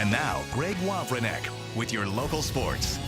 And now, Greg Wawrinek with your local sports.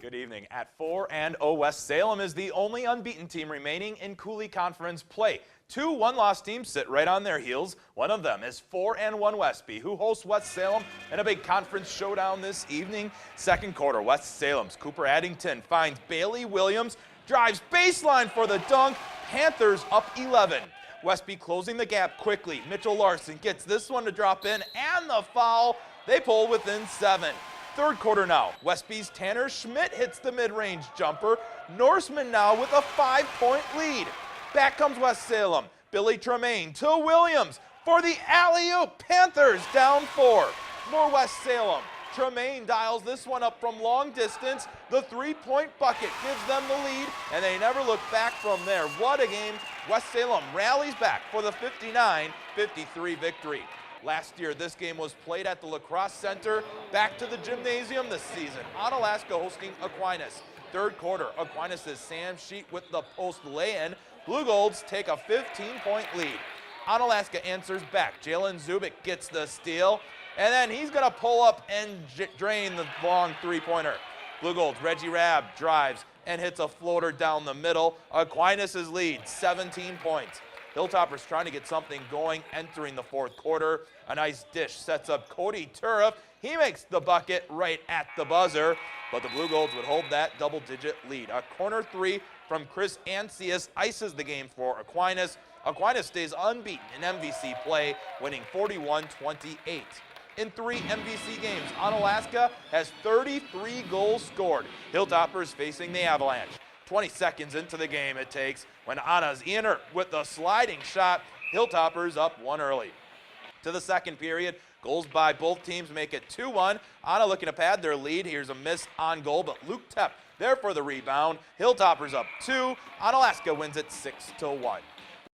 Good evening. At 4-0, West Salem is the only unbeaten team remaining in Coulee Conference play. Two one-loss teams sit right on their heels. One of them is 4-1 Westby, who hosts West Salem in a big conference showdown this evening. Second quarter, West Salem's Cooper Addington finds Bailey Williams, drives baseline for the dunk. Panthers up 11. Westby closing the gap quickly. Mitchell Larson gets this one to drop in, and the foul. They pull within 7. Third quarter now. Westby's Tanner Schmidt hits the mid-range jumper. Norseman now with a 5-point lead. Back comes West Salem. Billy Tremaine to Williams for the alley-oop. Panthers down 4. More West Salem. Tremaine dials this one up from long distance. The 3-point bucket gives them the lead, and they never look back from there. What a game. West Salem rallies back for the 59-53 victory. Last year, this game was played at the Lacrosse Center. Back to the gymnasium this season. Onalaska hosting Aquinas. Third quarter, Aquinas' Sam Sheet with the post lay-in. Blue Golds take a 15-point lead. Onalaska answers back. Jalen Zubik gets the steal, and then he's going to pull up and drain the long three-pointer. Blue Golds, Reggie Rabb drives and hits a floater down the middle. Aquinas' lead, 17 points. Hilltoppers trying to get something going entering the fourth quarter. A nice dish sets up Cody Turriff. He makes the bucket right at the buzzer, but the Blue Golds would hold that double-digit lead. A corner three from Chris Ancius ices the game for Aquinas. Aquinas stays unbeaten in MVC play, winning 41-28. In 3 MVC games, Onalaska has 33 goals scored. Hilltoppers facing the Avalanche. 20 seconds into the game it takes when Anna's inner with the sliding shot. Hilltoppers up 1 early. To the second period, goals by both teams make it 2-1. Anna looking to pad their lead. Here's a miss on goal, but Luke Tepp there for the rebound. Hilltoppers up 2. Onalaska wins it 6-1.